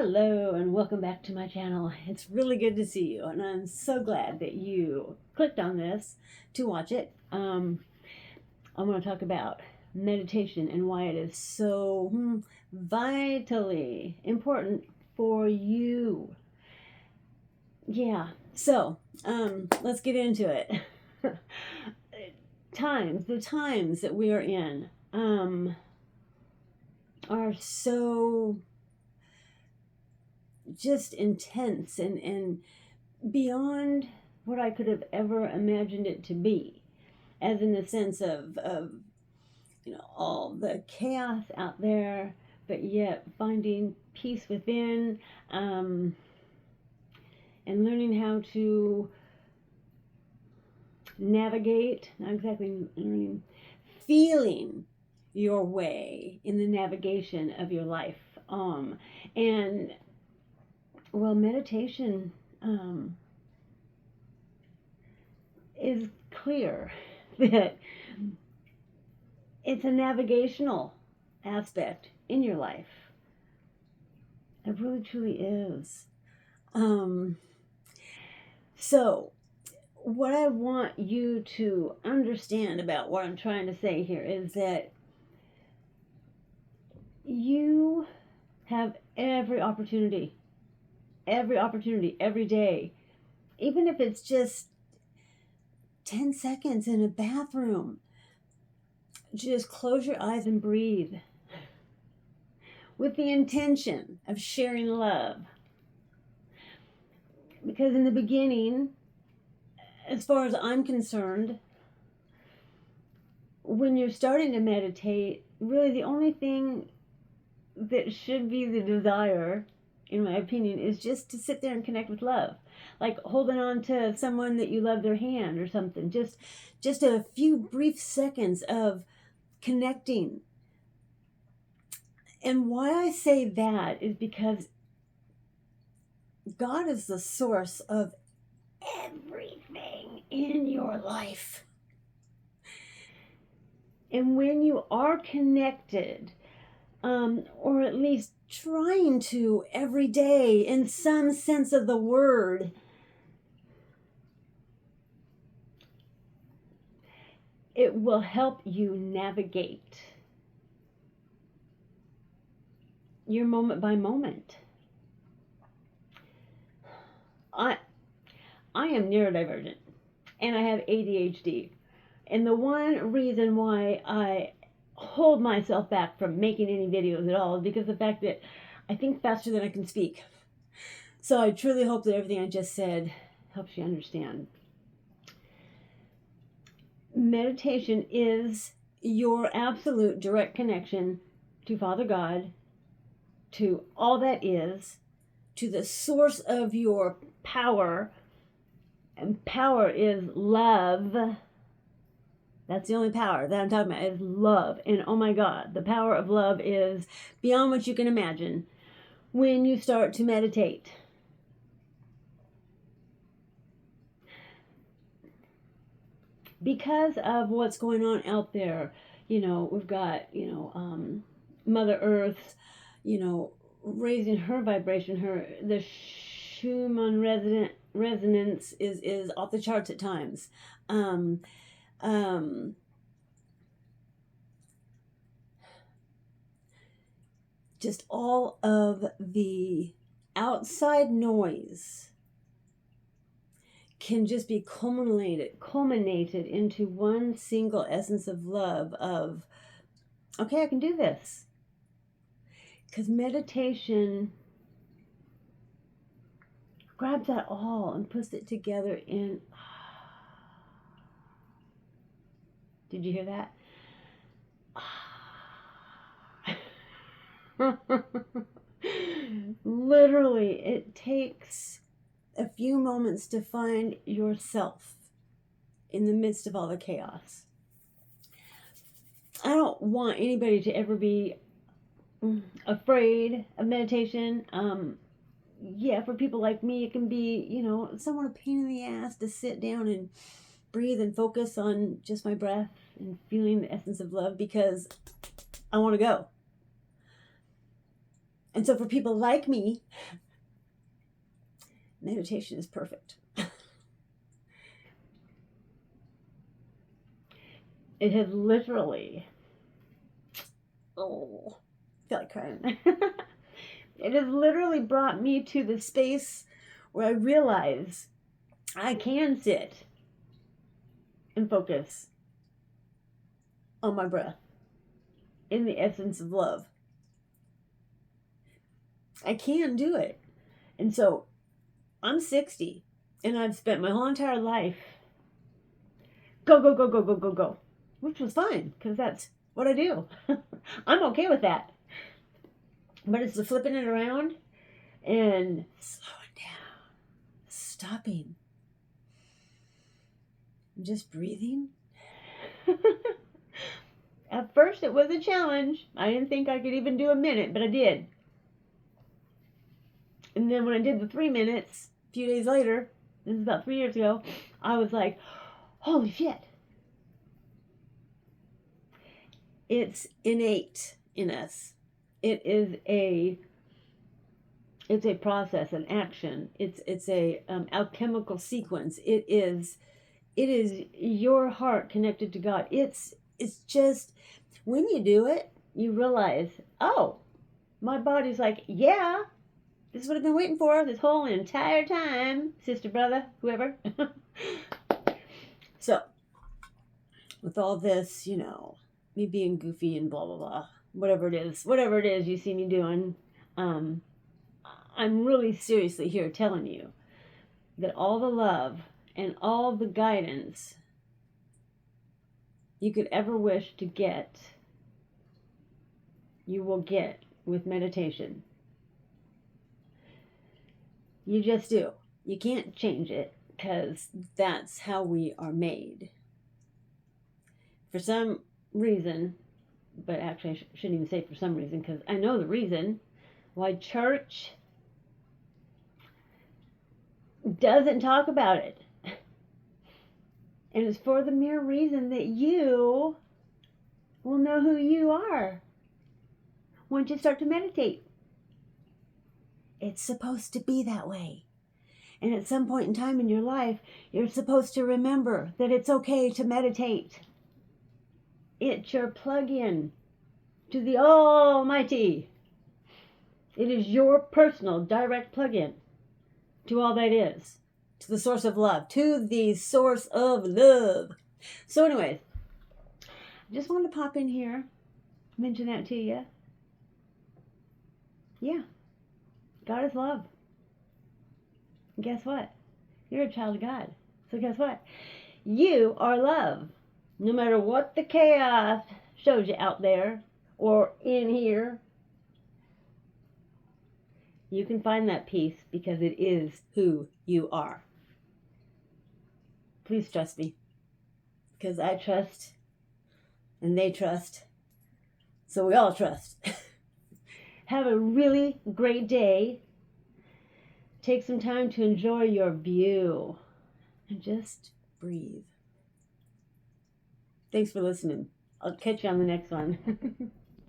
Hello and welcome back to my channel. It's really good to see you, and I'm so glad that you clicked on this to watch it. I'm going to talk about meditation and why it is so vitally important for you. Yeah, so let's get into it. The times that we are in are so just intense and beyond what I could have ever imagined it to be, as in the sense of all the chaos out there, but yet finding peace within, and learning how to navigate, not exactly learning, feeling your way in the navigation of your life. And well, meditation is clear that it's a navigational aspect in your life. It really truly is. So what I want you to understand about what I'm trying to say here is that you have every opportunity every day, even if it's just 10 seconds in a bathroom. Just close your eyes and breathe with the intention of sharing love. Because in the beginning, as far as I'm concerned, when you're starting to meditate, really the only thing that should be the desire, in my opinion, is just to sit there and connect with love. Like holding on to someone that you love, their hand or something. Just a few brief seconds of connecting. And why I say that is because God is the source of everything in your life. And when you are connected, or at least trying to every day in some sense of the word, it will help you navigate your moment by moment. I am neurodivergent and I have ADHD. And the one reason why I hold myself back from making any videos at all is because of the fact that I think faster than I can speak. So I truly hope that everything I just said helps you understand. Meditation is your absolute direct connection to Father God, to all that is, to the source of your power. And power is love. That's the only power that I'm talking about, is love. And oh my God, the power of love is beyond what you can imagine when you start to meditate. Because of what's going on out there, we've got, Mother Earth, raising her vibration, the Schumann resonance is off the charts at times. Just all of the outside noise can just be culminated into one single essence of love of, okay, I can do this. Because meditation grabs that all and puts it together in, did you hear that? Literally, it takes a few moments to find yourself in the midst of all the chaos. I don't want anybody to ever be afraid of meditation. Yeah, for people like me, it can be, somewhat a pain in the ass to sit down and breathe and focus on just my breath and feeling the essence of love, because I want to go. And so for people like me, meditation is perfect. It has literally, I feel like crying. It has literally brought me to the space where I realize I can sit and focus on my breath in the essence of love. I can do it. And so I'm 60 and I've spent my whole entire life go, go, go, go, go, go, go, which was fine because that's what I do. I'm okay with that. But it's the flipping it around and slowing down, stopping, just breathing. At first it was a challenge. I didn't think I could even do a minute, but I did. And then when I did the 3 minutes, a few days later, this is about 3 years ago, I was like, holy shit. It's innate in us. It's a process, an action. It's a alchemical sequence. It is your heart connected to God. It's just when you do it, you realize, oh, my body's like, yeah, this is what I've been waiting for this whole entire time, sister, brother, whoever. So, with all this, me being goofy and blah, blah, blah, whatever it is you see me doing, I'm really seriously here telling you that all the love and all the guidance you could ever wish to get, you will get with meditation. You just do. You can't change it because that's how we are made. For some reason, but actually I shouldn't even say for some reason because I know the reason why church doesn't talk about it. And it's for the mere reason that you will know who you are once you start to meditate. It's supposed to be that way. And at some point in time in your life, you're supposed to remember that it's okay to meditate. It's your plug-in to the Almighty. It is your personal direct plug-in to all that is, to the source of love, to the source of love. So anyways, I just wanted to pop in here, mention that to you. Yeah, God is love. And guess what? You're a child of God. So guess what? You are love. No matter what the chaos shows you out there or in here, you can find that peace because it is who you are. Please trust me. Because I trust and they trust. So we all trust. Have a really great day. Take some time to enjoy your view. And just breathe. Thanks for listening. I'll catch you on the next one.